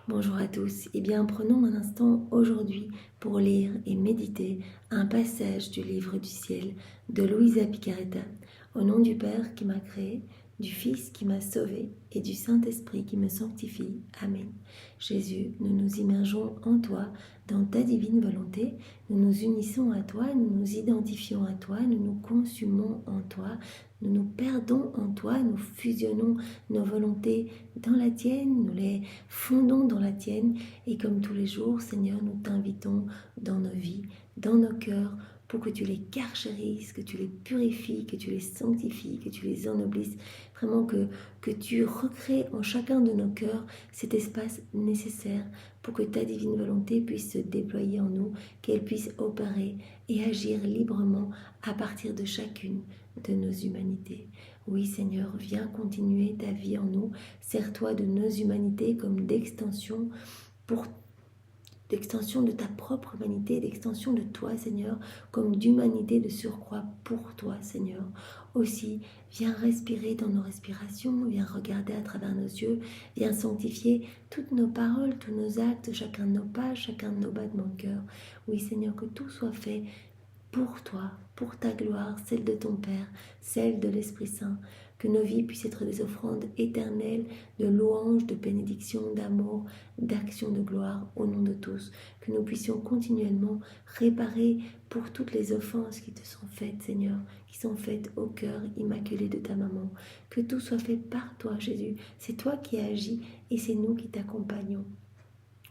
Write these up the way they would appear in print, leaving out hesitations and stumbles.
Bonjour à tous. Prenons un instant aujourd'hui pour lire et méditer un passage du livre du ciel de Luisa Picaretta. Au nom du Père qui m'a créé, du Fils qui m'a sauvé et du Saint-Esprit qui me sanctifie. Amen. Jésus, nous nous immergeons en toi, dans ta divine volonté. Nous nous unissons à toi, nous nous identifions à toi, nous nous consumons en toi, nous nous perdons en toi, nous fusionnons nos volontés dans la tienne, nous les fondons dans la tienne et comme tous les jours, Seigneur, nous t'invitons dans nos vies, dans nos cœurs, pour que tu les carchérisses, que tu les purifies, que tu les sanctifies, que tu les ennoblisses, vraiment que tu recrées en chacun de nos cœurs cet espace nécessaire pour que ta divine volonté puisse se déployer en nous, qu'elle puisse opérer et agir librement à partir de chacune de nos humanités. Oui Seigneur, viens continuer ta vie en nous, sers-toi de nos humanités comme d'extension de ta propre humanité, d'extension de toi Seigneur, comme d'humanité de surcroît pour toi Seigneur. Aussi, viens respirer dans nos respirations, viens regarder à travers nos yeux, viens sanctifier toutes nos paroles, tous nos actes, chacun de nos pas, chacun de nos battements de cœur. Oui Seigneur, que tout soit fait pour toi, pour ta gloire, celle de ton Père, celle de l'Esprit Saint, que nos vies puissent être des offrandes éternelles de louange, de bénédiction, d'amour, d'action de gloire au nom de tous, que nous puissions continuellement réparer pour toutes les offenses qui te sont faites, Seigneur, qui sont faites au cœur immaculé de ta maman, que tout soit fait par toi, Jésus, c'est toi qui agis et c'est nous qui t'accompagnons.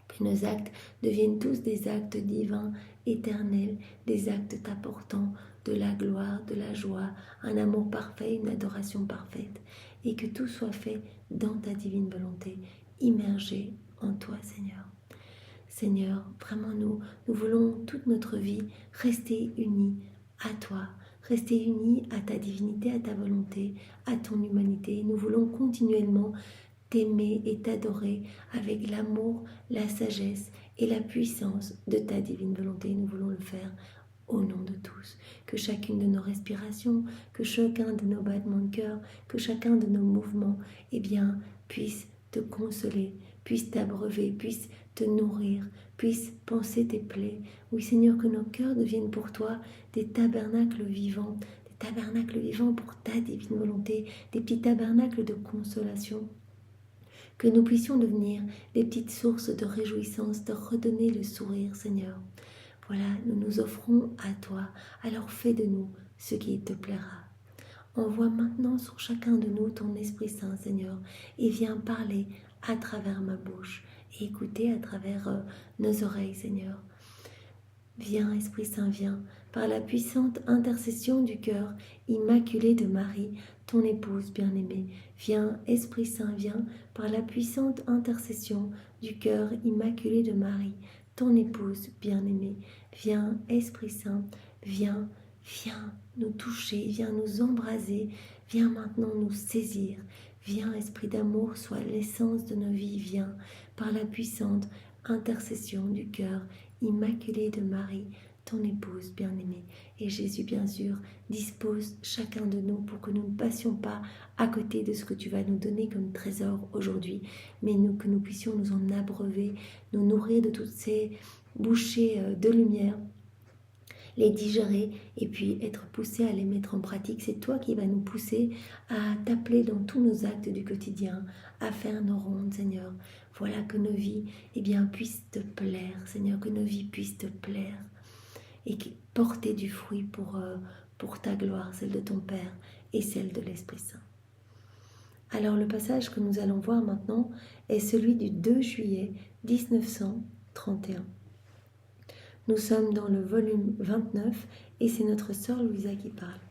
Que nos actes deviennent tous des actes divins, éternels, des actes t'apportant de la gloire, de la joie, un amour parfait, une adoration parfaite, et que tout soit fait dans ta divine volonté, immergé en toi, Seigneur. Seigneur, vraiment nous voulons toute notre vie rester unis à toi, rester unis à ta divinité, à ta volonté, à ton humanité. Nous voulons continuellement t'aimer et t'adorer avec l'amour, la sagesse et la puissance de ta divine volonté. Nous voulons le faire au nom de tous. Que chacune de nos respirations, que chacun de nos battements de cœur, que chacun de nos mouvements, puisse te consoler, puisse t'abreuver, puisse te nourrir, puisse penser tes plaies. Oui Seigneur, que nos cœurs deviennent pour toi des tabernacles vivants pour ta divine volonté, des petits tabernacles de consolation. Que nous puissions devenir des petites sources de réjouissance, de redonner le sourire, Seigneur. Voilà, nous nous offrons à toi, alors fais de nous ce qui te plaira. Envoie maintenant sur chacun de nous ton Esprit Saint, Seigneur, et viens parler à travers ma bouche et écouter à travers nos oreilles, Seigneur. Viens, Esprit Saint, viens, par la puissante intercession du cœur immaculé de Marie, ton épouse bien-aimée. Viens, Esprit Saint, viens, par la puissante intercession du cœur immaculé de Marie, ton épouse bien-aimée. Viens, Esprit Saint, viens, viens nous toucher, viens nous embraser, viens maintenant nous saisir. Viens, Esprit d'amour, sois l'essence de nos vies, viens, par la puissante intercession du cœur immaculé de Marie, ton épouse bien-aimée. Et Jésus, bien sûr, dispose chacun de nous pour que nous ne passions pas à côté de ce que tu vas nous donner comme trésor aujourd'hui, mais que nous puissions nous en abreuver, nous nourrir de toutes ces bouchées de lumière, les digérer et puis être poussés à les mettre en pratique. C'est toi qui vas nous pousser à t'appeler dans tous nos actes du quotidien, à faire nos rondes, Seigneur. Voilà, que nos vies puissent te plaire, Seigneur, que nos vies puissent te plaire et porter du fruit pour ta gloire, celle de ton Père et celle de l'Esprit Saint. Alors le passage que nous allons voir maintenant est celui du 2 juillet 1931. Nous sommes dans le volume 29 et c'est notre sœur Louisa qui parle.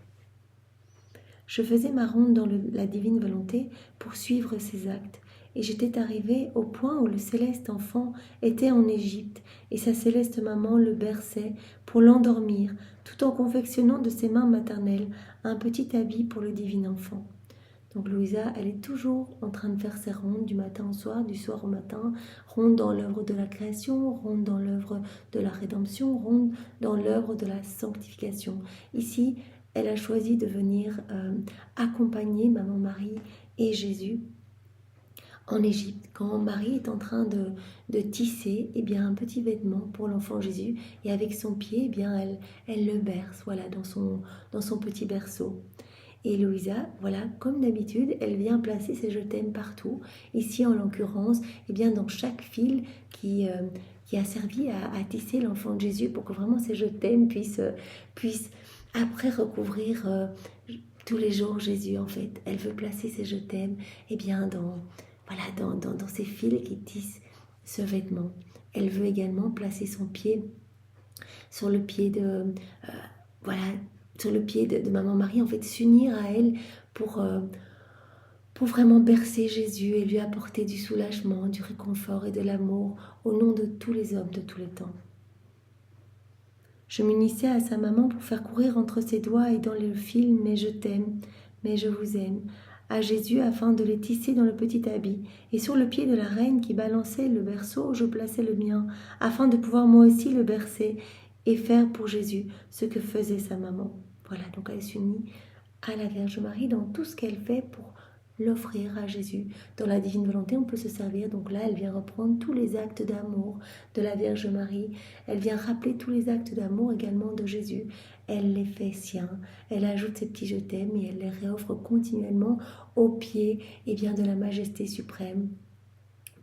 Je faisais ma ronde dans la divine volonté pour suivre ses actes et j'étais arrivée au point où le céleste enfant était en Égypte et sa céleste maman le berçait pour l'endormir tout en confectionnant de ses mains maternelles un petit habit pour le divin enfant. Donc Louisa, elle est toujours en train de faire ses rondes du matin au soir, du soir au matin, ronde dans l'œuvre de la création, ronde dans l'œuvre de la rédemption, ronde dans l'œuvre de la sanctification. Ici, elle a choisi de venir accompagner Maman Marie et Jésus en Égypte, quand Marie est en train de tisser eh bien, un petit vêtement pour l'enfant Jésus, et avec son pied, eh bien, elle le berce voilà, dans son petit berceau. Et Louisa, voilà, comme d'habitude, elle vient placer ses je t'aime partout. Ici, en l'occurrence, eh bien, dans chaque fil qui a servi à tisser l'enfant de Jésus pour que vraiment ces je t'aime puissent après recouvrir tous les jours Jésus, en fait. Elle veut placer ses je t'aime eh bien, voilà, dans ces fils qui tissent ce vêtement. Elle veut également placer son pied sur le pied voilà, sur le pied de Maman Marie, en fait, s'unir à elle pour vraiment bercer Jésus et lui apporter du soulagement, du réconfort et de l'amour au nom de tous les hommes de tous les temps. Je m'unissais à sa maman pour faire courir entre ses doigts et dans le fil « Mais je t'aime, mais je vous aime » à Jésus afin de les tisser dans le petit habit. Et sur le pied de la reine qui balançait le berceau, je plaçais le mien, afin de pouvoir moi aussi le bercer et faire pour Jésus ce que faisait sa maman. Voilà, donc elle s'unit à la Vierge Marie dans tout ce qu'elle fait pour l'offrir à Jésus. Dans la divine volonté, on peut se servir. Donc là, elle vient reprendre tous les actes d'amour de la Vierge Marie. Elle vient rappeler tous les actes d'amour également de Jésus. Elle les fait siens. Elle ajoute ses petits je t'aime et elle les réoffre continuellement au pied bien, de la Majesté suprême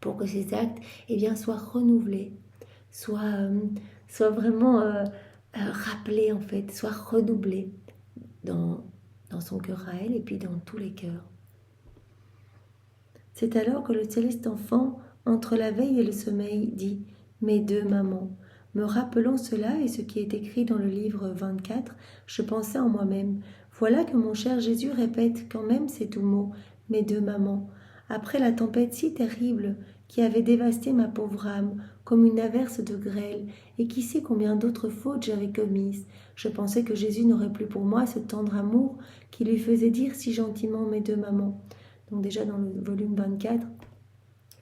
pour que ces actes bien, soient renouvelés, soient vraiment rappelés en fait, soient redoublés dans son cœur à elle et puis dans tous les cœurs. C'est alors que le céleste enfant, entre la veille et le sommeil, dit « Mes deux mamans ». Me rappelant cela et ce qui est écrit dans le livre 24, je pensais en moi-même « Voilà que mon cher Jésus répète quand même ces doux mots « Mes deux mamans ». Après la tempête si terrible qui avait dévasté ma pauvre âme comme une averse de grêle, et qui sait combien d'autres fautes j'avais commises, je pensais que Jésus n'aurait plus pour moi ce tendre amour qui lui faisait dire si gentiment « Mes deux mamans ». Donc déjà dans le volume 24,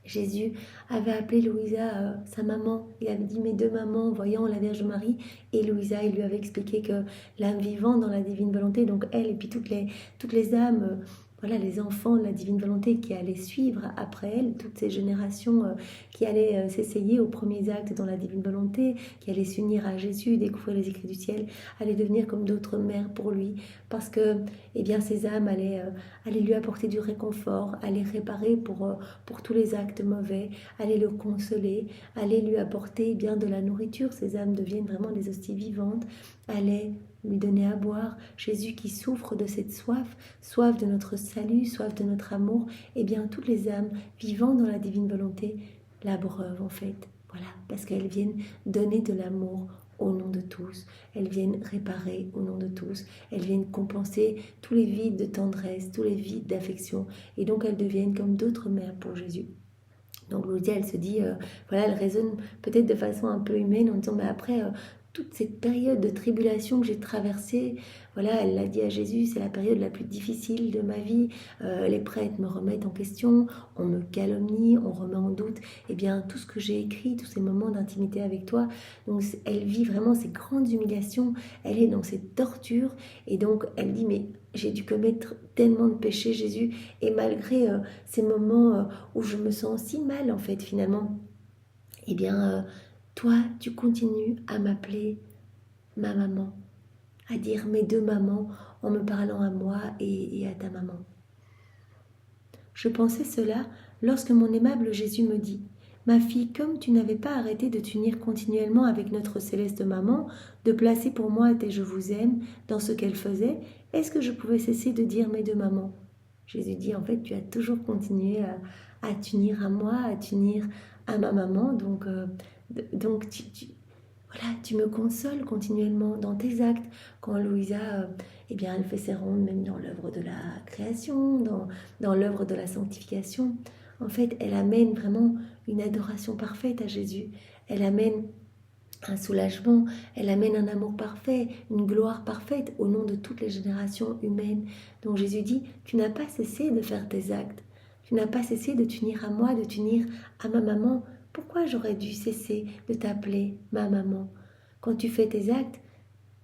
Jésus avait appelé Louisa sa maman. Il avait dit « mes deux mamans » voyant la Vierge Marie. Et Louisa, il lui avait expliqué que l'âme vivante dans la divine volonté, donc elle et puis toutes les âmes, voilà, les enfants de la divine volonté qui allaient suivre après elle, toutes ces générations qui allaient s'essayer aux premiers actes dans la divine volonté, qui allaient s'unir à Jésus, découvrir les écrits du ciel, allaient devenir comme d'autres mères pour lui, parce que ces âmes allaient lui apporter du réconfort, allaient réparer pour tous les actes mauvais, allaient le consoler, allaient lui apporter de la nourriture. Ces âmes deviennent vraiment des hosties vivantes, allaient lui donner à boire. Jésus qui souffre de cette soif de notre salut, soif de notre amour, toutes les âmes vivant dans la divine volonté l'abreuvent en fait. Voilà, parce qu'elles viennent donner de l'amour au nom de tous, elles viennent réparer au nom de tous, elles viennent compenser tous les vides de tendresse, tous les vides d'affection, et donc elles deviennent comme d'autres mères pour Jésus. Donc Louisa, elle se dit, voilà, elle raisonne peut-être de façon un peu humaine en disant, mais après toute cette période de tribulation que j'ai traversée, voilà, elle l'a dit à Jésus, c'est la période la plus difficile de ma vie, les prêtres me remettent en question, on me calomnie, on remet en doute tout ce que j'ai écrit, tous ces moments d'intimité avec toi. Donc elle vit vraiment ces grandes humiliations, elle est dans cette torture, et donc elle dit, mais j'ai dû commettre tellement de péchés, Jésus, et malgré ces moments où je me sens si mal en fait finalement, toi tu continues à m'appeler ma maman, à dire mes deux mamans en me parlant à moi et à ta maman. Je pensais cela lorsque mon aimable Jésus me dit « Ma fille, comme tu n'avais pas arrêté de t'unir continuellement avec notre céleste maman, de placer pour moi tes je vous aime dans ce qu'elle faisait, est-ce que je pouvais cesser de dire mes deux mamans ?» Jésus dit « En fait, tu as toujours continué à t'unir à moi, à t'unir à ma maman, donc tu me consoles continuellement dans tes actes. » Quand Louisa, elle fait ses rondes même dans l'œuvre de la création, dans l'œuvre de la sanctification. En fait, elle amène vraiment une adoration parfaite à Jésus. Elle amène un soulagement, elle amène un amour parfait, une gloire parfaite au nom de toutes les générations humaines. Donc Jésus dit, tu n'as pas cessé de faire tes actes. Tu n'as pas cessé de t'unir à moi, de t'unir à ma maman. Pourquoi j'aurais dû cesser de t'appeler ma maman? Quand tu fais tes actes,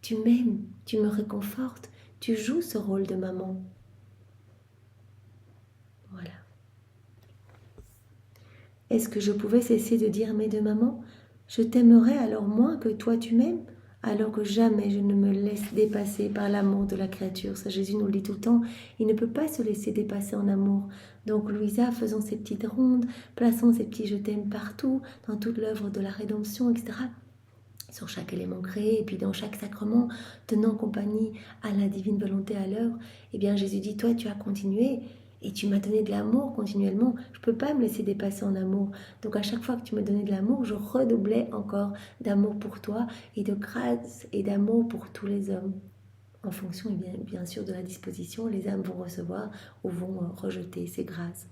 tu m'aimes, tu me réconfortes, tu joues ce rôle de maman. Voilà. Est-ce que je pouvais cesser de dire mais de maman, je t'aimerais alors moins que toi tu m'aimes, alors que jamais je ne me laisse dépasser par l'amour de la créature. Ça, Jésus nous le dit tout le temps, il ne peut pas se laisser dépasser en amour. Donc Louisa, faisant ses petites rondes, plaçant ses petits je t'aime partout, dans toute l'œuvre de la rédemption, etc., sur chaque élément créé, et puis dans chaque sacrement, tenant compagnie à la divine volonté à l'œuvre, eh bien Jésus dit, toi tu as continué, et tu m'as donné de l'amour continuellement, je ne peux pas me laisser dépasser en amour. Donc à chaque fois que tu me donnais de l'amour, je redoublais encore d'amour pour toi, et de grâce et d'amour pour tous les hommes. En fonction, bien sûr, de la disposition, les âmes vont recevoir ou vont rejeter ces grâces.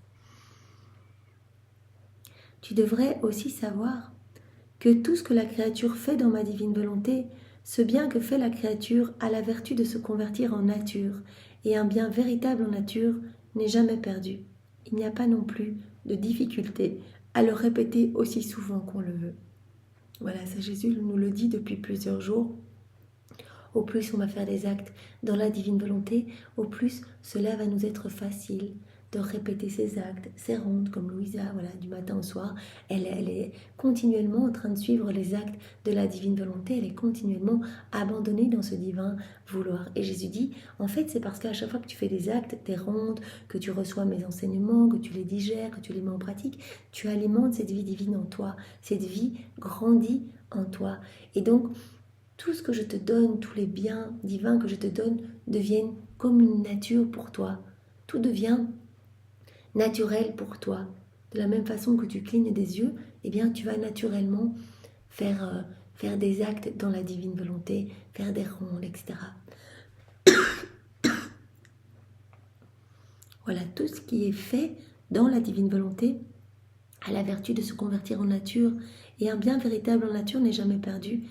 Tu devrais aussi savoir que tout ce que la créature fait dans ma divine volonté, ce bien que fait la créature a la vertu de se convertir en nature, et un bien véritable en nature n'est jamais perdu. Il n'y a pas non plus de difficulté à le répéter aussi souvent qu'on le veut. Voilà, ça Jésus nous le dit depuis plusieurs jours. Au plus on va faire des actes dans la divine volonté, au plus cela va nous être facile de répéter ces actes, ces rondes, comme Louisa, voilà, du matin au soir. Elle est continuellement en train de suivre les actes de la divine volonté, elle est continuellement abandonnée dans ce divin vouloir. Et Jésus dit, en fait, c'est parce qu'à chaque fois que tu fais des actes, tes rondes, que tu reçois mes enseignements, que tu les digères, que tu les mets en pratique, tu alimentes cette vie divine en toi, cette vie grandit en toi. Et donc, tout ce que je te donne, tous les biens divins que je te donne deviennent comme une nature pour toi. Tout devient naturel pour toi. De la même façon que tu clignes des yeux, eh bien tu vas naturellement faire des actes dans la divine volonté, faire des rondes, etc. Voilà, tout ce qui est fait dans la divine volonté a la vertu de se convertir en nature, et un bien véritable en nature n'est jamais perdu.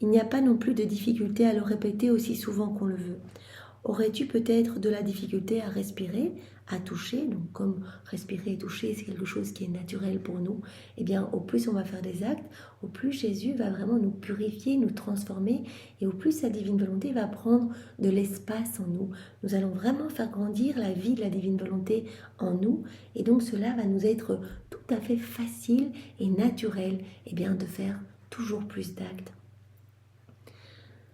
Il n'y a pas non plus de difficulté à le répéter aussi souvent qu'on le veut. Aurais-tu peut-être de la difficulté à respirer, à toucher? Donc comme respirer et toucher, c'est quelque chose qui est naturel pour nous. Eh bien, au plus on va faire des actes, au plus Jésus va vraiment nous purifier, nous transformer, et au plus sa divine volonté va prendre de l'espace en nous. Nous allons vraiment faire grandir la vie de la divine volonté en nous, et donc cela va nous être tout à fait facile et naturel, eh bien, de faire toujours plus d'actes.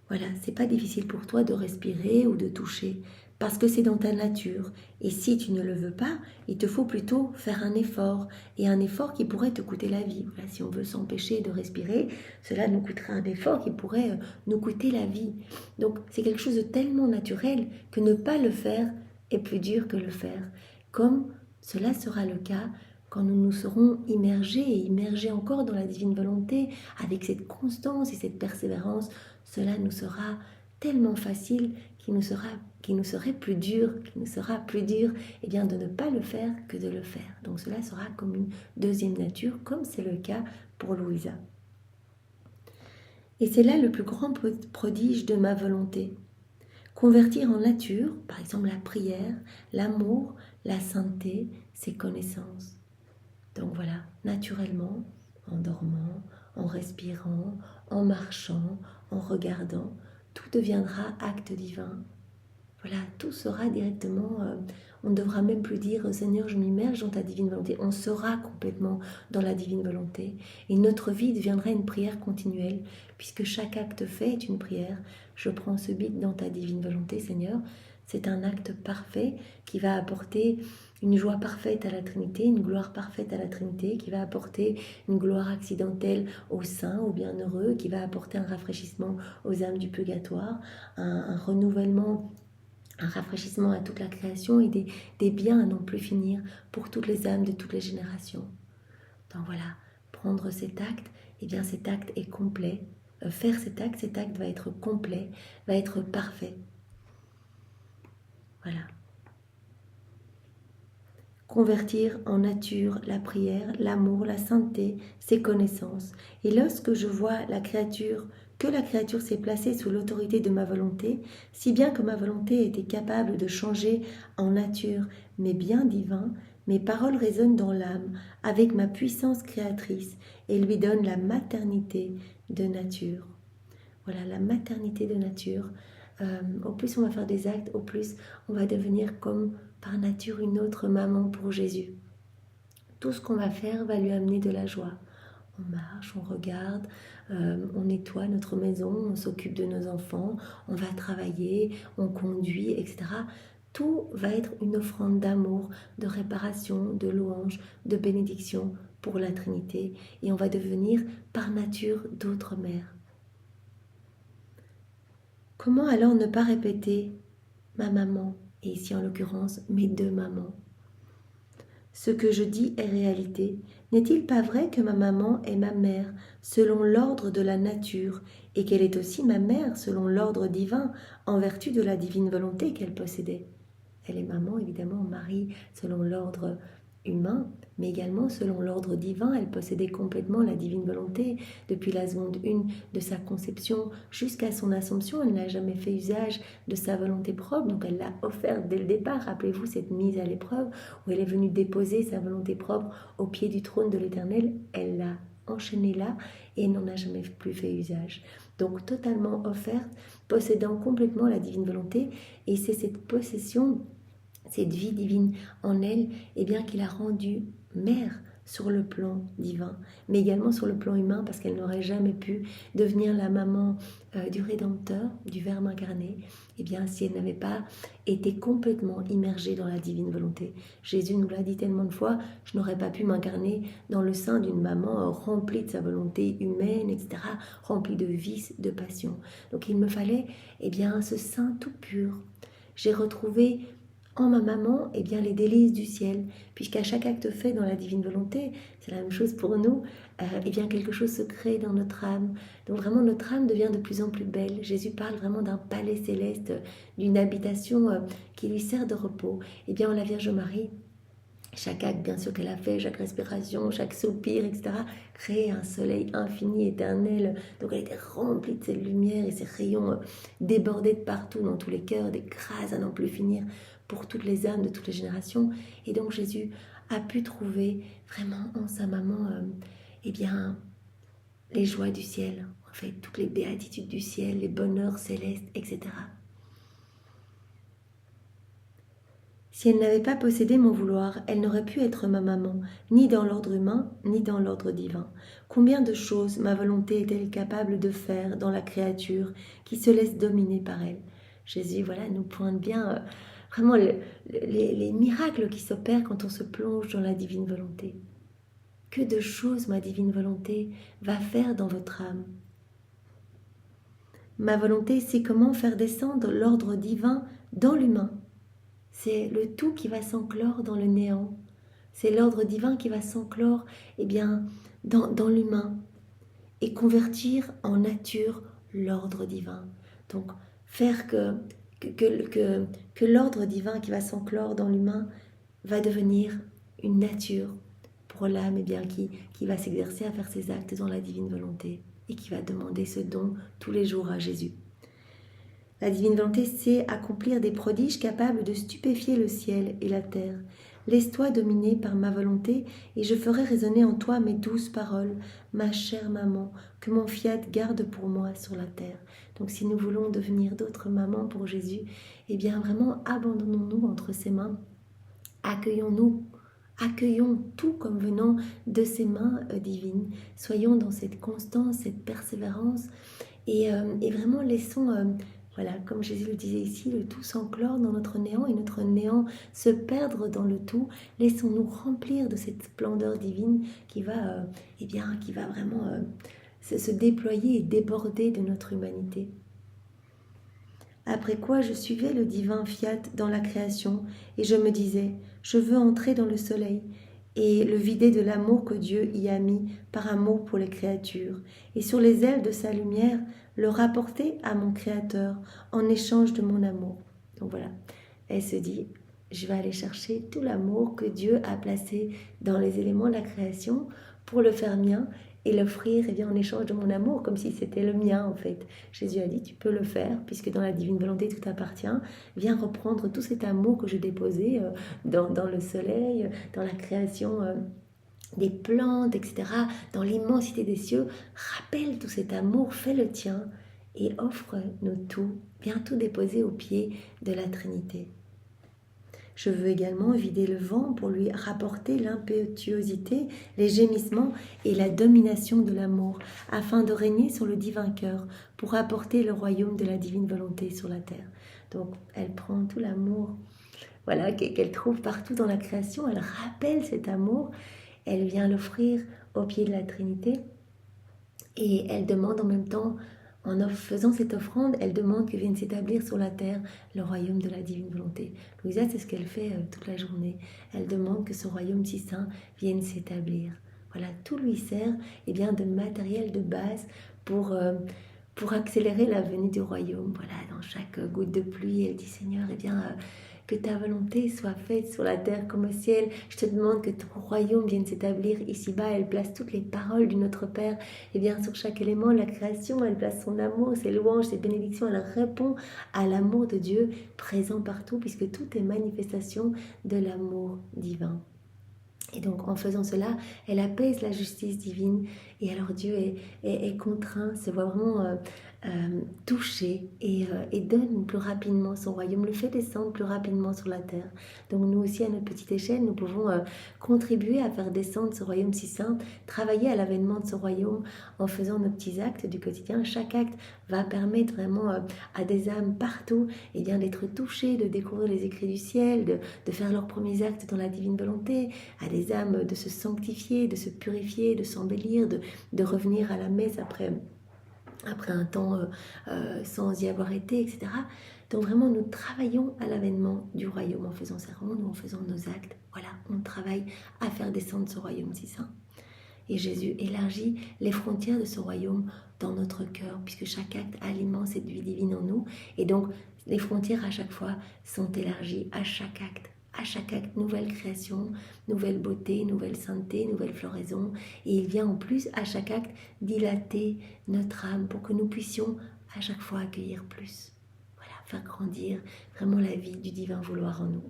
Voilà, c'est pas difficile pour toi de respirer ou de toucher, parce que c'est dans ta nature. Et si tu ne le veux pas, il te faut plutôt faire un effort, et un effort qui pourrait te coûter la vie. Voilà, si on veut s'empêcher de respirer, cela nous coûterait un effort qui pourrait nous coûter la vie. Donc c'est quelque chose de tellement naturel que ne pas le faire est plus dur que le faire. Comme cela sera le cas quand nous nous serons immergés et immergés encore dans la divine volonté, avec cette constance et cette persévérance, cela nous sera tellement facile qu'il nous serait plus dur, eh bien, de ne pas le faire que de le faire. Donc cela sera comme une deuxième nature, comme c'est le cas pour Louisa. Et c'est là le plus grand prodige de ma volonté. Convertir en nature, par exemple la prière, l'amour, la sainteté, ses connaissances. Donc voilà, naturellement, en dormant, en respirant, en marchant, en regardant, tout deviendra acte divin. Voilà, tout sera directement, on ne devra même plus dire « Seigneur, je m'immerge dans ta divine volonté ». On sera complètement dans la divine volonté. Et notre vie deviendra une prière continuelle, puisque chaque acte fait est une prière. Je prends ce bit dans ta divine volonté, Seigneur. C'est un acte parfait qui va apporter une joie parfaite à la Trinité, une gloire parfaite à la Trinité, qui va apporter une gloire accidentelle aux saints, aux bienheureux, qui va apporter un rafraîchissement aux âmes du purgatoire, un renouvellement, un rafraîchissement à toute la création et des biens à n'en plus finir pour toutes les âmes de toutes les générations. Donc voilà, prendre cet acte, eh bien cet acte est complet. Faire cet acte va être complet, va être parfait. Voilà. Convertir en nature la prière, l'amour, la sainteté, ses connaissances. Et lorsque je vois que la créature s'est placée sous l'autorité de ma volonté, si bien que ma volonté était capable de changer en nature mes biens divins, mes paroles résonnent dans l'âme avec ma puissance créatrice et lui donnent la maternité de nature. Voilà, la maternité de nature. Au plus on va faire des actes, au plus on va devenir comme par nature une autre maman pour Jésus. tout ce qu'on va faire va lui amener de la joie. On marche, on regarde, on nettoie notre maison, on s'occupe de nos enfants, on va travailler, on conduit, etc. Tout va être une offrande d'amour, de réparation, de louange, de bénédiction pour la Trinité. Et on va devenir par nature d'autres mères. Comment alors ne pas répéter ma maman, et ici en l'occurrence mes deux mamans? Ce que je dis est réalité. N'est-il pas vrai que ma maman est ma mère selon l'ordre de la nature et qu'elle est aussi ma mère selon l'ordre divin en vertu de la divine volonté qu'elle possédait? Elle est maman, évidemment, Marie, selon l'ordre humain, mais également selon l'ordre divin. Elle possédait complètement la divine volonté. Depuis la seconde 1 de sa conception jusqu'à son assomption, elle n'a jamais fait usage de sa volonté propre, donc elle l'a offerte dès le départ. Rappelez-vous cette mise à l'épreuve où elle est venue déposer sa volonté propre au pied du trône de l'Éternel. Elle l'a enchaînée là et elle n'en a jamais plus fait usage. Donc totalement offerte, possédant complètement la divine volonté, et c'est cette possession, cette vie divine en elle, eh bien, qui l'a rendue mère sur le plan divin, mais également sur le plan humain, parce qu'elle n'aurait jamais pu devenir la maman du Rédempteur, du Verbe incarné, eh bien, si elle n'avait pas été complètement immergée dans la divine volonté. Jésus nous l'a dit tellement de fois, je n'aurais pas pu m'incarner dans le sein d'une maman remplie de sa volonté humaine, etc., remplie de vices, de passions. Donc il me fallait, eh bien, ce sein tout pur. J'ai retrouvé en ma maman, eh bien, les délices du ciel, puisqu'à chaque acte fait dans la divine volonté, c'est la même chose pour nous, eh bien, quelque chose se crée dans notre âme. Donc vraiment, notre âme devient de plus en plus belle. Jésus parle vraiment d'un palais céleste, d'une habitation qui lui sert de repos. Eh bien, en la Vierge Marie, chaque acte, bien sûr, qu'elle a fait, chaque respiration, chaque soupir, etc., crée un soleil infini, éternel. Donc elle était remplie de cette lumière et ces rayons débordés de partout, dans tous les cœurs, des grâces à n'en plus finir pour toutes les âmes de toutes les générations. Et donc Jésus a pu trouver vraiment en sa maman, eh bien, les joies du ciel, en fait, toutes les béatitudes du ciel, les bonheurs célestes, etc. Si elle n'avait pas possédé mon vouloir, elle n'aurait pu être ma maman, ni dans l'ordre humain, ni dans l'ordre divin. Combien de choses ma volonté est-elle capable de faire dans la créature qui se laisse dominer par elle? Jésus, voilà, nous pointe bien vraiment les miracles qui s'opèrent quand on se plonge dans la divine volonté. Que de choses ma divine volonté va faire dans votre âme. Ma volonté sait comment faire descendre l'ordre divin dans l'humain. C'est le tout qui va s'enclore dans le néant. C'est l'ordre divin qui va s'enclore, eh bien, dans l'humain et convertir en nature l'ordre divin. Donc, faire que l'ordre divin qui va s'enclore dans l'humain va devenir une nature pour l'âme, eh bien, qui va s'exercer à faire ses actes dans la divine volonté et qui va demander ce don tous les jours à Jésus. La divine volonté sait accomplir des prodiges capables de stupéfier le ciel et la terre. Laisse-toi dominer par ma volonté et je ferai résonner en toi mes douces paroles, ma chère maman, que mon fiat garde pour moi sur la terre. Donc si nous voulons devenir d'autres mamans pour Jésus, eh bien vraiment abandonnons-nous entre ses mains, accueillons tout comme venant de ses mains divines. Soyons dans cette constance, cette persévérance et vraiment laissons... Voilà, comme Jésus le disait ici, le tout s'enclore dans notre néant et notre néant se perdre dans le tout. Laissons-nous remplir de cette splendeur divine qui va vraiment se déployer et déborder de notre humanité. Après quoi je suivais le divin fiat dans la création et je me disais, je veux entrer dans le soleil et le vider de l'amour que Dieu y a mis par amour pour les créatures, et sur les ailes de sa lumière, le rapporter à mon Créateur en échange de mon amour. Donc voilà, elle se dit, je vais aller chercher tout l'amour que Dieu a placé dans les éléments de la création pour le faire mien et l'offrir en échange de mon amour, comme si c'était le mien en fait. Jésus a dit, tu peux le faire, puisque dans la divine volonté tout appartient. Viens reprendre tout cet amour que je déposais dans le soleil, dans la création des plantes, etc., dans l'immensité des cieux. Rappelle tout cet amour, fais le tien et offre-nous tout. Viens tout déposer aux pieds de la Trinité. Je veux également vider le vent pour lui rapporter l'impétuosité, les gémissements et la domination de l'amour, afin de régner sur le divin cœur, pour apporter le royaume de la divine volonté sur la terre. Donc, elle prend tout l'amour voilà, qu'elle trouve partout dans la création, elle rappelle cet amour, elle vient l'offrir au pied de la Trinité et elle demande en même temps, en faisant cette offrande, elle demande que vienne s'établir sur la terre le royaume de la divine volonté. Louisa, c'est ce qu'elle fait toute la journée. Elle demande que ce royaume si saint vienne s'établir. Voilà, tout lui sert de matériel de base pour accélérer la venue du royaume. Voilà, dans chaque goutte de pluie, elle dit Seigneur, que ta volonté soit faite sur la terre comme au ciel. Je te demande que ton royaume vienne s'établir ici-bas. Elle place toutes les paroles du Notre Père sur chaque élément de la création. Elle place son amour, ses louanges, ses bénédictions. Elle répond à l'amour de Dieu présent partout puisque tout est manifestation de l'amour divin. Et donc en faisant cela, elle apaise la justice divine et alors Dieu est contraint, se voit vraiment touché et donne plus rapidement son royaume, le fait descendre plus rapidement sur la terre. Donc nous aussi à notre petite échelle, nous pouvons contribuer à faire descendre ce royaume si saint, travailler à l'avènement de ce royaume en faisant nos petits actes du quotidien. Chaque acte va permettre vraiment à des âmes partout d'être touchées, de découvrir les écrits du ciel, de faire leurs premiers actes dans la divine volonté, à des âmes de se sanctifier, de se purifier, de s'embellir, de revenir à la messe après un temps sans y avoir été, etc. Donc vraiment, nous travaillons à l'avènement du royaume en faisant ces rondes ou en faisant nos actes. Voilà, on travaille à faire descendre ce royaume si saint. Et Jésus élargit les frontières de ce royaume dans notre cœur, puisque chaque acte alimente cette vie divine en nous. Et donc, les frontières à chaque fois sont élargies à chaque acte. À chaque acte, nouvelle création, nouvelle beauté, nouvelle sainteté, nouvelle floraison. Et il vient en plus à chaque acte dilater notre âme pour que nous puissions à chaque fois accueillir plus. Voilà, faire grandir vraiment la vie du divin vouloir en nous.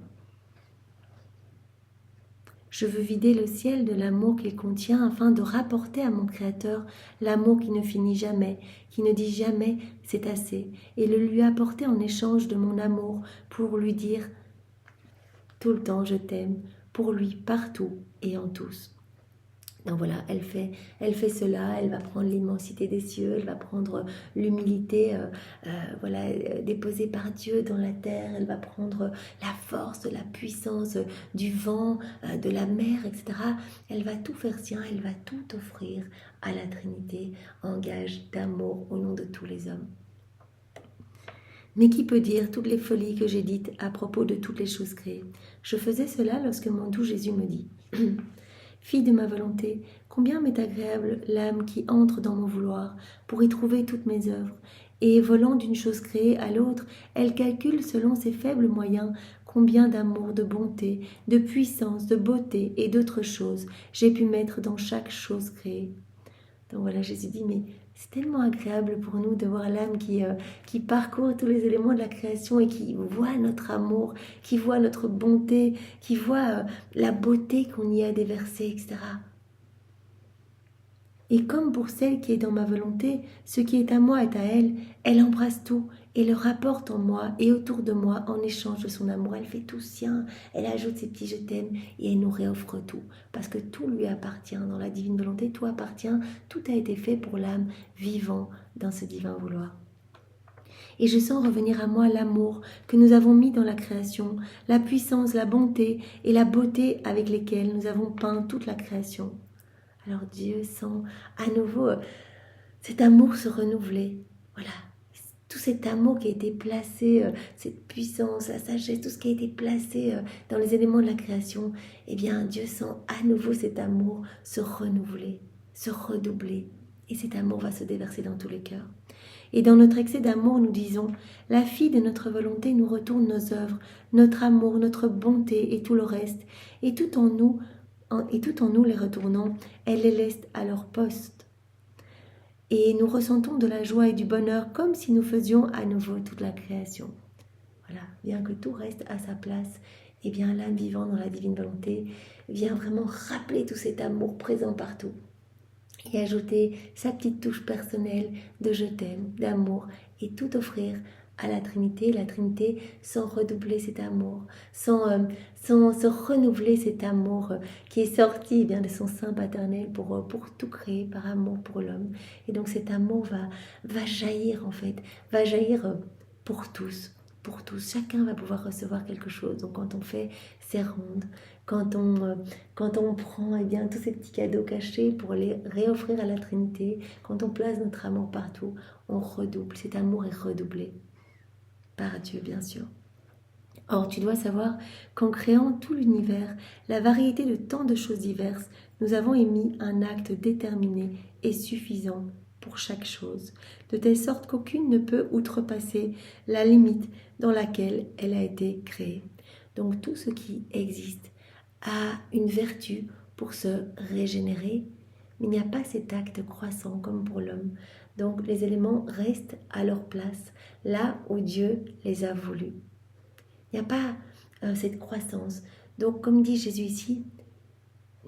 Je veux vider le ciel de l'amour qu'il contient afin de rapporter à mon Créateur l'amour qui ne finit jamais, qui ne dit jamais c'est assez, et le lui apporter en échange de mon amour pour lui dire tout le temps je t'aime, pour lui partout et en tous. Donc voilà, elle fait cela, elle va prendre l'immensité des cieux, elle va prendre l'humilité déposée par Dieu dans la terre, elle va prendre la force, la puissance du vent, de la mer, etc. Elle va tout faire sien, elle va tout offrir à la Trinité en gage d'amour au nom de tous les hommes. Mais qui peut dire toutes les folies que j'ai dites à propos de toutes les choses créées? Je faisais cela lorsque mon doux Jésus me dit Fille de ma volonté, combien m'est agréable l'âme qui entre dans mon vouloir pour y trouver toutes mes œuvres, et volant d'une chose créée à l'autre, elle calcule selon ses faibles moyens combien d'amour, de bonté, de puissance, de beauté et d'autres choses j'ai pu mettre dans chaque chose créée. Donc voilà, Jésus dit, mais c'est tellement agréable pour nous de voir l'âme qui parcourt tous les éléments de la création et qui voit notre amour, qui voit notre bonté, qui voit la beauté qu'on y a déversée, etc. Et comme pour celle qui est dans ma volonté, ce qui est à moi est à elle, elle embrasse tout et le rapporte en moi et autour de moi en échange de son amour. Elle fait tout sien, elle ajoute ses petits je t'aime et elle nous réoffre tout. Parce que tout lui appartient dans la divine volonté, tout appartient, tout a été fait pour l'âme vivant dans ce divin vouloir. Et je sens revenir à moi l'amour que nous avons mis dans la création, la puissance, la bonté et la beauté avec lesquelles nous avons peint toute la création. Alors Dieu sent à nouveau cet amour se renouveler. Voilà, tout cet amour qui a été placé, cette puissance, la sagesse, tout ce qui a été placé dans les éléments de la création, Dieu sent à nouveau cet amour se renouveler, se redoubler. Et cet amour va se déverser dans tous les cœurs. Et dans notre excès d'amour, nous disons, la fille de notre volonté nous retourne nos œuvres, notre amour, notre bonté et tout le reste. Et tout en nous les retournant, elle les laisse à leur poste. Et nous ressentons de la joie et du bonheur comme si nous faisions à nouveau toute la création. Voilà, bien que tout reste à sa place, l'âme vivante dans la divine volonté vient vraiment rappeler tout cet amour présent partout et ajouter sa petite touche personnelle de je t'aime, d'amour et tout offrir à la Trinité sans redoubler cet amour, sans se renouveler cet amour qui est sorti bien de son sein paternel pour tout créer par amour pour l'homme. Et donc cet amour va jaillir en fait, va jaillir pour tous. Pour tous, chacun va pouvoir recevoir quelque chose. Donc quand on fait ces rondes, quand on prend bien, tous ces petits cadeaux cachés pour les réoffrir à la Trinité, quand on place notre amour partout, on redouble. Cet amour est redoublé par Dieu, bien sûr. Or, tu dois savoir qu'en créant tout l'univers, la variété de tant de choses diverses, nous avons émis un acte déterminé et suffisant pour chaque chose, de telle sorte qu'aucune ne peut outrepasser la limite dans laquelle elle a été créée. Donc tout ce qui existe a une vertu pour se régénérer, mais il n'y a pas cet acte croissant comme pour l'homme. Donc les éléments restent à leur place, là où Dieu les a voulus. Il n'y a pas cette croissance. Donc comme dit Jésus ici,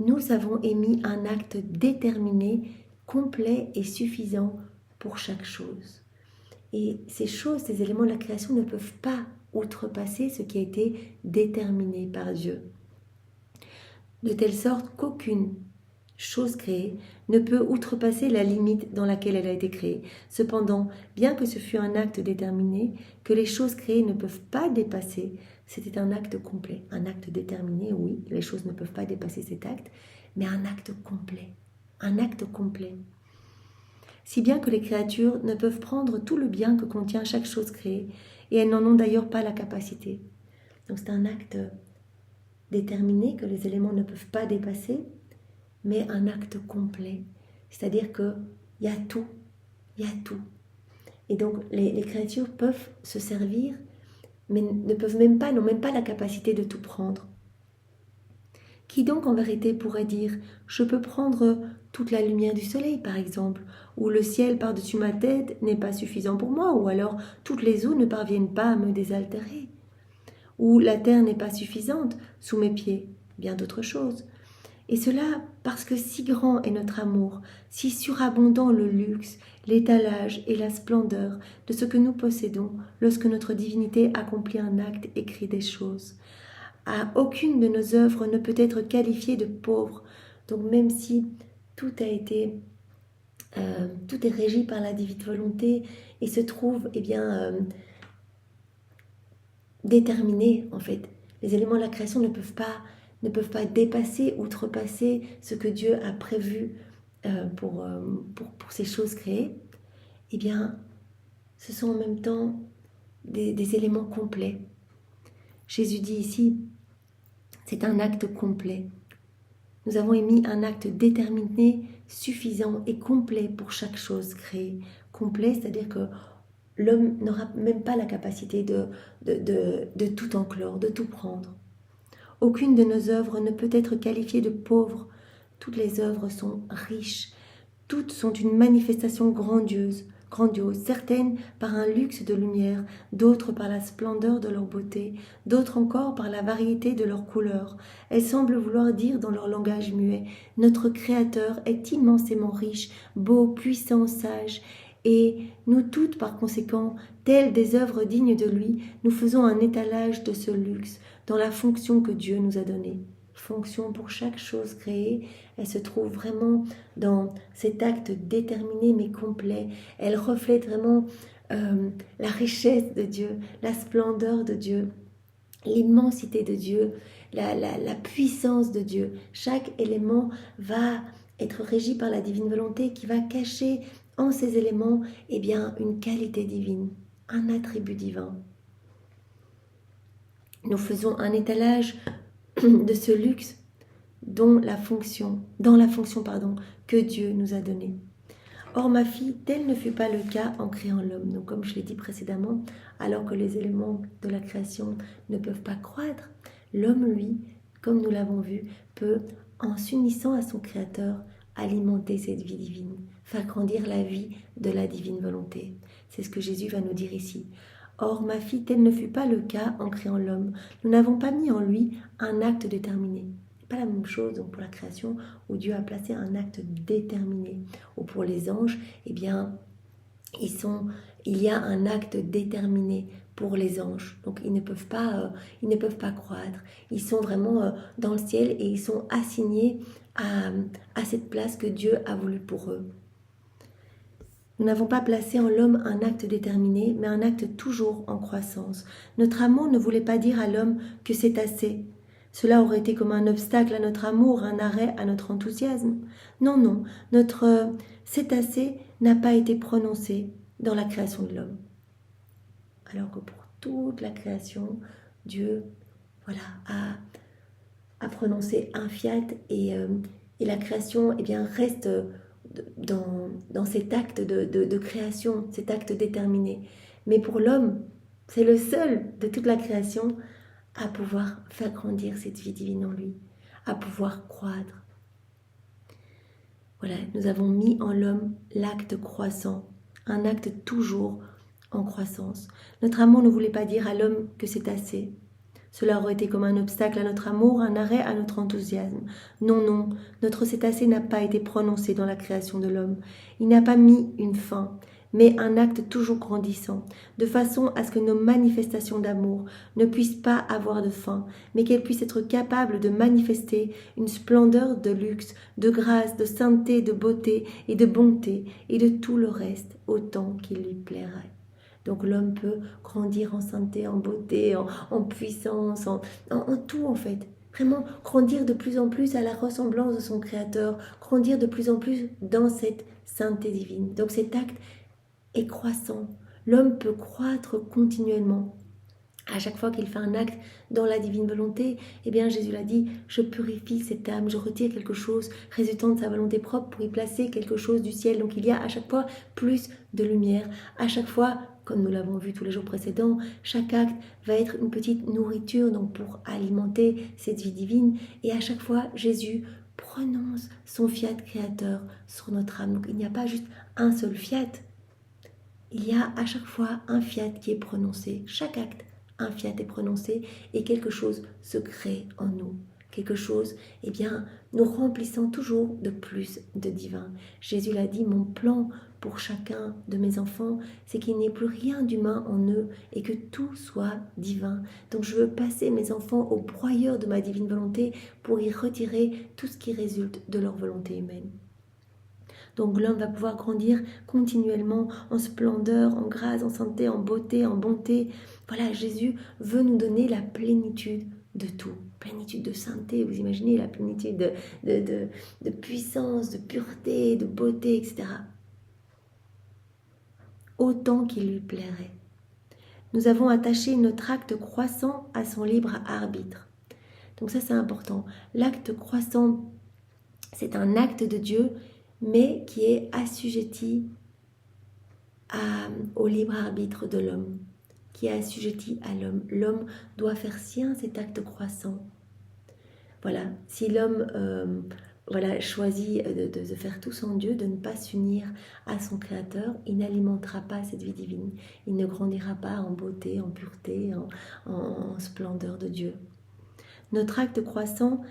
nous avons émis un acte déterminé, complet et suffisant pour chaque chose. Et ces choses, ces éléments de la création ne peuvent pas outrepasser ce qui a été déterminé par Dieu. De telle sorte qu'aucune chose créée ne peut outrepasser la limite dans laquelle elle a été créée. Cependant, bien que ce fût un acte déterminé, que les choses créées ne peuvent pas dépasser, c'était un acte complet. Un acte déterminé, oui, les choses ne peuvent pas dépasser cet acte, mais un acte complet. Un acte complet. Si bien que les créatures ne peuvent prendre tout le bien que contient chaque chose créée, et elles n'en ont d'ailleurs pas la capacité. Donc c'est un acte déterminé que les éléments ne peuvent pas dépasser, mais un acte complet. C'est-à-dire qu'il y a tout, il y a tout. Et donc les créatures peuvent se servir, mais n'ont même pas la capacité de tout prendre. Qui donc en vérité pourrait dire « Je peux prendre toute la lumière du soleil par exemple » ou « Le ciel par-dessus ma tête n'est pas suffisant pour moi » ou alors « Toutes les eaux ne parviennent pas à me désaltérer » ou « La terre n'est pas suffisante sous mes pieds » bien d'autres choses. Et cela parce que si grand est notre amour, si surabondant le luxe, l'étalage et la splendeur de ce que nous possédons lorsque notre divinité accomplit un acte et crée des choses. Aucune de nos œuvres ne peut être qualifiée de pauvre. Donc même si tout est régi par la divine volonté et se trouve déterminé en fait. Les éléments de la création ne peuvent pas dépasser, outrepasser ce que Dieu a prévu pour ces choses créées. Eh bien, ce sont en même temps des éléments complets. Jésus dit ici, c'est un acte complet. Nous avons émis un acte déterminé, suffisant et complet pour chaque chose créée. Complet, c'est-à-dire que l'homme n'aura même pas la capacité de tout enclore, de tout prendre. Aucune de nos œuvres ne peut être qualifiée de pauvre. Toutes les œuvres sont riches. Toutes sont une manifestation grandiose, certaines par un luxe de lumière, d'autres par la splendeur de leur beauté, d'autres encore par la variété de leurs couleurs. Elles semblent vouloir dire dans leur langage muet « Notre Créateur est immensément riche, beau, puissant, sage ». Et nous toutes, par conséquent, telles des œuvres dignes de lui, nous faisons un étalage de ce luxe dans la fonction que Dieu nous a donnée. Fonction pour chaque chose créée, elle se trouve vraiment dans cet acte déterminé mais complet. Elle reflète vraiment la richesse de Dieu, la splendeur de Dieu, l'immensité de Dieu, la puissance de Dieu. Chaque élément va être régi par la divine volonté qui va cacher en ces éléments une qualité divine, un attribut divin. Nous faisons un étalage de ce luxe dans la fonction que Dieu nous a donnée. Or, ma fille, tel ne fut pas le cas en créant l'homme. Donc, comme je l'ai dit précédemment, alors que les éléments de la création ne peuvent pas croître, l'homme, lui, comme nous l'avons vu, peut, en s'unissant à son Créateur, alimenter cette vie divine, faire grandir la vie de la divine volonté. C'est ce que Jésus va nous dire ici. Or, ma fille, tel ne fut pas le cas en créant l'homme. Nous n'avons pas mis en lui un acte déterminé. Pas la même chose donc pour la création où Dieu a placé un acte déterminé. Ou pour les anges, il y a un acte déterminé pour les anges. Donc ils ne peuvent pas croître. Ils sont vraiment dans le ciel et ils sont assignés à cette place que Dieu a voulu pour eux. Nous n'avons pas placé en l'homme un acte déterminé, mais un acte toujours en croissance. Notre amour ne voulait pas dire à l'homme que c'est assez. Cela aurait été comme un obstacle à notre amour, un arrêt à notre enthousiasme. Non, non, notre c'est assez n'a pas été prononcé dans la création de l'homme. Alors que pour toute la création, Dieu a prononcé un fiat et la création reste dans cet acte de création, cet acte déterminé. Mais pour l'homme, c'est le seul de toute la création à pouvoir faire grandir cette vie divine en lui, à pouvoir croître. Voilà, nous avons mis en l'homme l'acte croissant, un acte toujours en croissance. Notre amour ne voulait pas dire à l'homme que c'est assez. Cela aurait été comme un obstacle à notre amour, un arrêt à notre enthousiasme. Non, non, notre c'est assez n'a pas été prononcé dans la création de l'homme. Il n'a pas mis une fin, mais un acte toujours grandissant, de façon à ce que nos manifestations d'amour ne puissent pas avoir de fin, mais qu'elles puissent être capables de manifester une splendeur de luxe, de grâce, de sainteté, de beauté et de bonté, et de tout le reste, autant qu'il lui plairait. Donc l'homme peut grandir en sainteté, en beauté, en puissance, en tout en fait. Vraiment grandir de plus en plus à la ressemblance de son Créateur, grandir de plus en plus dans cette sainteté divine. Donc cet acte est croissant. L'homme peut croître continuellement. À chaque fois qu'il fait un acte dans la divine volonté, eh bien Jésus l'a dit, je purifie cette âme, je retire quelque chose résultant de sa volonté propre pour y placer quelque chose du ciel. Donc il y a à chaque fois plus de lumière. À chaque fois, comme nous l'avons vu tous les jours précédents, chaque acte va être une petite nourriture donc pour alimenter cette vie divine. Et à chaque fois, Jésus prononce son fiat créateur sur notre âme. Donc il n'y a pas juste un seul fiat. Il y a à chaque fois un fiat qui est prononcé. Chaque acte, un fiat est prononcé et quelque chose se crée en nous. Quelque chose, nous remplissant toujours de plus de divin. Jésus l'a dit, mon plan pour chacun de mes enfants, c'est qu'il n'y ait plus rien d'humain en eux et que tout soit divin. Donc je veux passer mes enfants au broyeur de ma divine volonté pour y retirer tout ce qui résulte de leur volonté humaine. Donc l'homme va pouvoir grandir continuellement en splendeur, en grâce, en sainteté, en beauté, en bonté. Voilà, Jésus veut nous donner la plénitude de tout. Plénitude de sainteté, vous imaginez la plénitude de puissance, de pureté, de beauté, etc. Autant qu'il lui plairait. Nous avons attaché notre acte croissant à son libre arbitre. Donc ça c'est important. L'acte croissant, c'est un acte de Dieu, mais qui est assujetti au libre arbitre de l'homme, qui est assujetti à l'homme. L'homme doit faire sien cet acte croissant. Voilà, si l'homme choisit de faire tout sans Dieu, de ne pas s'unir à son Créateur, il n'alimentera pas cette vie divine. Il ne grandira pas en beauté, en pureté, en splendeur de Dieu. Notre acte croissant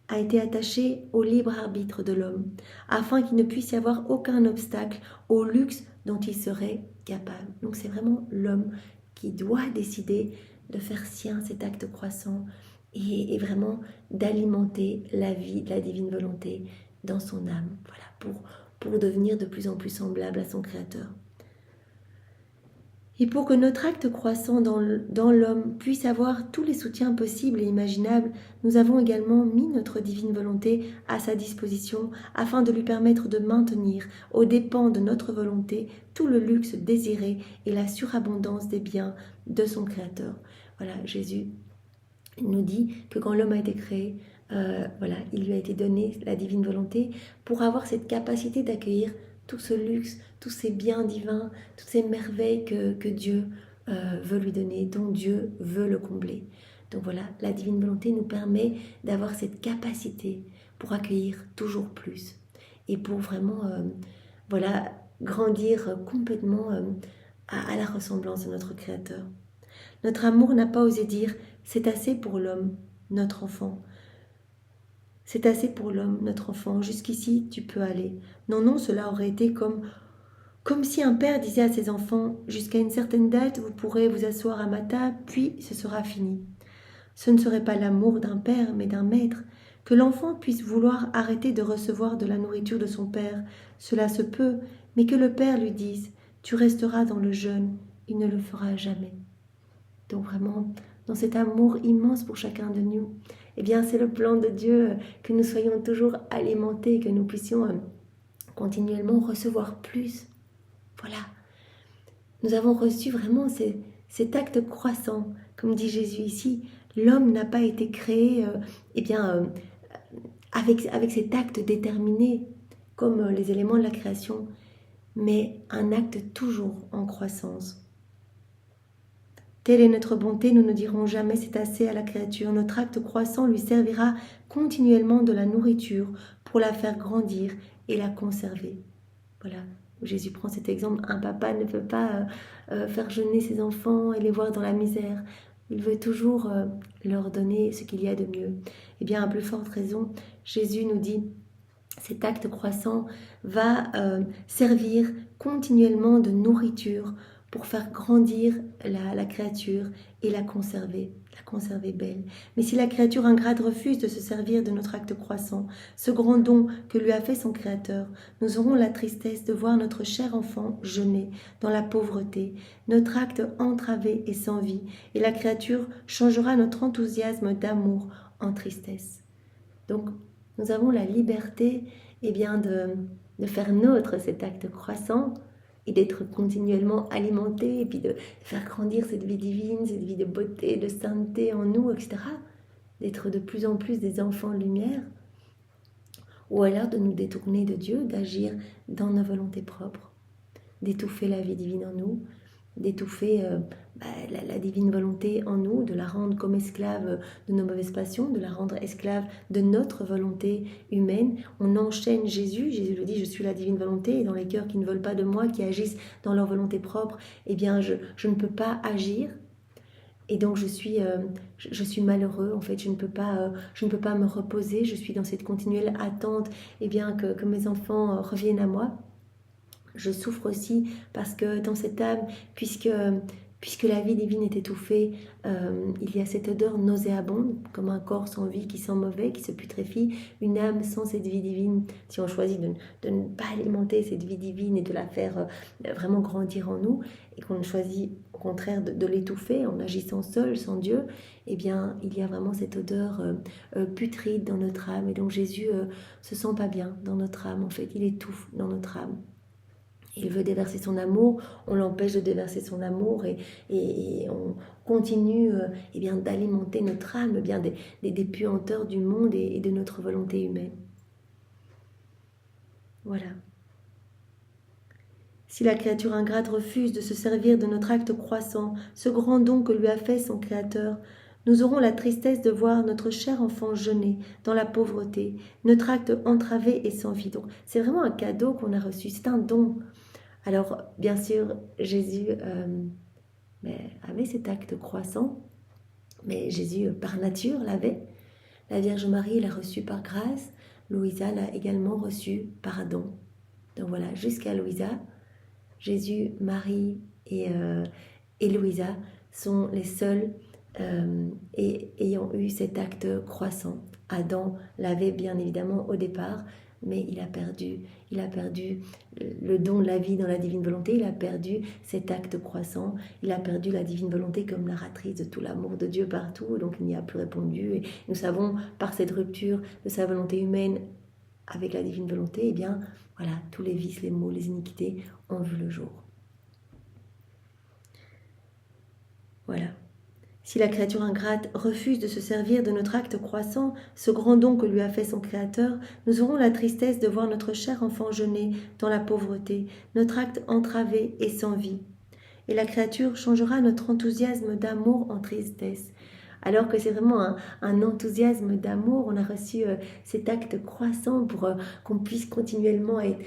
a été attaché au libre arbitre de l'homme, afin qu'il ne puisse y avoir aucun obstacle au luxe dont il serait capable. Donc c'est vraiment l'homme qui doit décider de faire sien cet acte croissant et vraiment d'alimenter la vie de la divine volonté dans son âme, voilà, pour devenir de plus en plus semblable à son Créateur. Et pour que notre acte croissant dans l'homme puisse avoir tous les soutiens possibles et imaginables, nous avons également mis notre divine volonté à sa disposition afin de lui permettre de maintenir, aux dépens de notre volonté, tout le luxe désiré et la surabondance des biens de son Créateur. Voilà, Jésus nous dit que quand l'homme a été créé, il lui a été donné la divine volonté pour avoir cette capacité d'accueillir tout ce luxe, tous ces biens divins, toutes ces merveilles que Dieu veut lui donner, dont Dieu veut le combler. Donc voilà, la divine volonté nous permet d'avoir cette capacité pour accueillir toujours plus et pour vraiment grandir complètement à la ressemblance de notre Créateur. Notre amour n'a pas osé dire « c'est assez pour l'homme, notre enfant ». C'est assez pour l'homme, notre enfant, jusqu'ici tu peux aller. Non, non, cela aurait été comme Comme si un père disait à ses enfants, jusqu'à une certaine date, vous pourrez vous asseoir à ma table, puis ce sera fini. Ce ne serait pas l'amour d'un père, mais d'un maître. Que l'enfant puisse vouloir arrêter de recevoir de la nourriture de son père, cela se peut, mais que le père lui dise, tu resteras dans le jeûne, il ne le fera jamais. Donc vraiment, dans cet amour immense pour chacun de nous, eh bien c'est le plan de Dieu que nous soyons toujours alimentés, que nous puissions continuellement recevoir plus. Voilà, nous avons reçu vraiment cet acte croissant. Comme dit Jésus ici, l'homme n'a pas été créé avec cet acte déterminé, comme les éléments de la création, mais un acte toujours en croissance. Telle est notre bonté, nous ne dirons jamais c'est assez à la créature. Notre acte croissant lui servira continuellement de la nourriture pour la faire grandir et la conserver. Voilà, Jésus prend cet exemple. Un papa ne peut pas faire jeûner ses enfants et les voir dans la misère. Il veut toujours leur donner ce qu'il y a de mieux. Eh bien, à plus forte raison, Jésus nous dit, cet acte croissant va servir continuellement de nourriture pour faire grandir la créature et la conserver belle. Mais si la créature ingrate refuse de se servir de notre acte croissant, ce grand don que lui a fait son Créateur, nous aurons la tristesse de voir notre cher enfant jeûner dans la pauvreté, notre acte entravé et sans vie, et la créature changera notre enthousiasme d'amour en tristesse. Donc, nous avons la liberté de faire nôtre cet acte croissant et d'être continuellement alimenté et puis de faire grandir cette vie divine, cette vie de beauté, de sainteté en nous, etc. D'être de plus en plus des enfants de lumière, ou alors de nous détourner de Dieu, d'agir dans nos volontés propres, d'étouffer la vie divine en nous, d'étouffer la divine volonté en nous, de la rendre comme esclave de nos mauvaises passions, de la rendre esclave de notre volonté humaine. On enchaîne Jésus le dit, je suis la divine volonté, et dans les cœurs qui ne veulent pas de moi, qui agissent dans leur volonté propre, eh bien je ne peux pas agir. Et donc je suis malheureux, en fait, je ne peux pas me reposer, je suis dans cette continuelle attente que mes enfants reviennent à moi. Je souffre aussi parce que dans cette âme, puisque la vie divine est étouffée, il y a cette odeur nauséabonde, comme un corps sans vie qui sent mauvais, qui se putréfie, une âme sans cette vie divine. Si on choisit de ne pas alimenter cette vie divine et de la faire vraiment grandir en nous, et qu'on choisit au contraire de l'étouffer en agissant seul, sans Dieu, eh bien il y a vraiment cette odeur putride dans notre âme. Et donc Jésus se sent pas bien dans notre âme, en fait, il étouffe dans notre âme. Il veut déverser son amour, on l'empêche de déverser son amour et on continue d'alimenter notre âme des puanteurs du monde et de notre volonté humaine. Voilà. Si la créature ingrate refuse de se servir de notre acte croissant, ce grand don que lui a fait son Créateur, nous aurons la tristesse de voir notre cher enfant jeûner dans la pauvreté, notre acte entravé et sans vie. Donc, c'est vraiment un cadeau qu'on a reçu, c'est un don. Alors, bien sûr, Jésus avait cet acte croissant, mais Jésus, par nature, l'avait. La Vierge Marie l'a reçu par grâce, Louisa l'a également reçu par don. Donc voilà, jusqu'à Louisa, Jésus, Marie et Louisa sont les seuls ayant eu cet acte croissant. Adam l'avait bien évidemment au départ, mais il a perdu le don de la vie dans la divine volonté, il a perdu cet acte croissant, il a perdu la divine volonté comme narratrice de tout l'amour de Dieu partout, donc il n'y a plus répondu. Et nous savons, par cette rupture de sa volonté humaine avec la divine volonté, eh bien, voilà, tous les vices, les maux, les iniquités ont vu le jour. Voilà. Si la créature ingrate refuse de se servir de notre acte croissant, ce grand don que lui a fait son Créateur, nous aurons la tristesse de voir notre cher enfant jeûner dans la pauvreté, notre acte entravé et sans vie. Et la créature changera notre enthousiasme d'amour en tristesse. Alors que c'est vraiment un enthousiasme d'amour, on a reçu cet acte croissant pour qu'on puisse continuellement être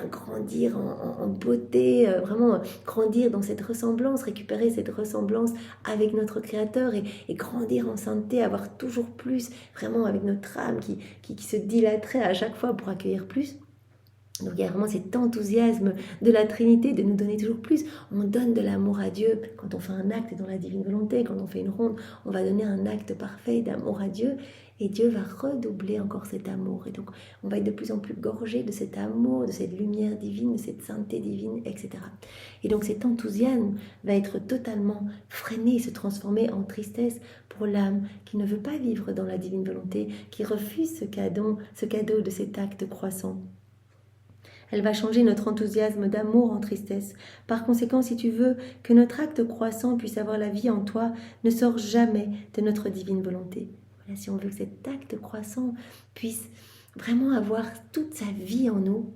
grandir en beauté, vraiment grandir dans cette ressemblance, récupérer cette ressemblance avec notre Créateur et grandir en sainteté, avoir toujours plus, vraiment avec notre âme qui se dilaterait à chaque fois pour accueillir plus. Donc il y a vraiment cet enthousiasme de la Trinité de nous donner toujours plus. On donne de l'amour à Dieu quand on fait un acte dans la divine volonté, quand on fait une ronde, on va donner un acte parfait d'amour à Dieu et Dieu va redoubler encore cet amour. Et donc on va être de plus en plus gorgé de cet amour, de cette lumière divine, de cette sainteté divine, etc. Et donc cet enthousiasme va être totalement freiné, se transformer en tristesse pour l'âme qui ne veut pas vivre dans la divine volonté, qui refuse ce cadeau de cet acte croissant. Elle va changer notre enthousiasme d'amour en tristesse. Par conséquent, si tu veux que notre acte croissant puisse avoir la vie en toi, ne sors jamais de notre divine volonté. Voilà, si on veut que cet acte croissant puisse vraiment avoir toute sa vie en nous,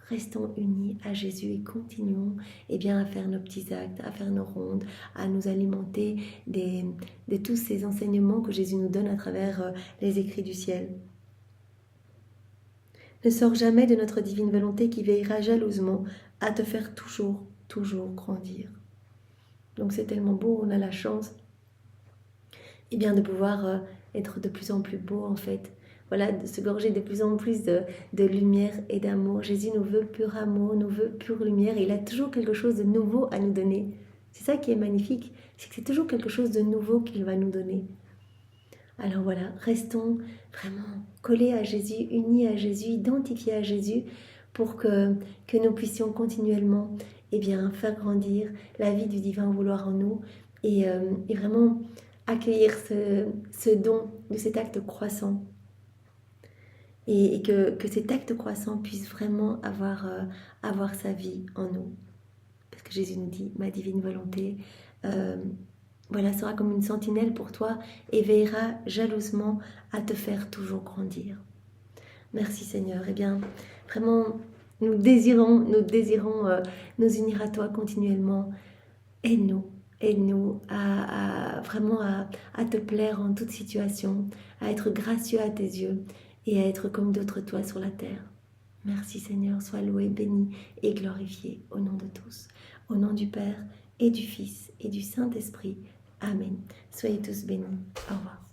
restons unis à Jésus et continuons à faire nos petits actes, à faire nos rondes, à nous alimenter de tous ces enseignements que Jésus nous donne à travers les écrits du ciel. Ne sors jamais de notre divine volonté qui veillera jalousement à te faire toujours, toujours grandir. Donc c'est tellement beau, on a la chance de pouvoir être de plus en plus beau en fait. Voilà, de se gorger de plus en plus de lumière et d'amour. Jésus nous veut pur amour, nous veut pure lumière. Et il a toujours quelque chose de nouveau à nous donner. C'est ça qui est magnifique, c'est que c'est toujours quelque chose de nouveau qu'il va nous donner. Alors voilà, restons vraiment collés à Jésus, unis à Jésus, identifiés à Jésus pour que nous puissions continuellement faire grandir la vie du divin vouloir en nous et vraiment accueillir ce don de cet acte croissant et que cet acte croissant puisse vraiment avoir sa vie en nous. Parce que Jésus nous dit, ma divine volonté sera comme une sentinelle pour toi et veillera jalousement à te faire toujours grandir. Merci Seigneur. Vraiment, nous désirons nous unir à toi continuellement. Aide-nous à te plaire en toute situation, à être gracieux à tes yeux et à être comme d'autres toi sur la terre. Merci Seigneur, sois loué, béni et glorifié au nom de tous. Au nom du Père et du Fils et du Saint-Esprit. Amen. Soyez tous bénis. Au revoir.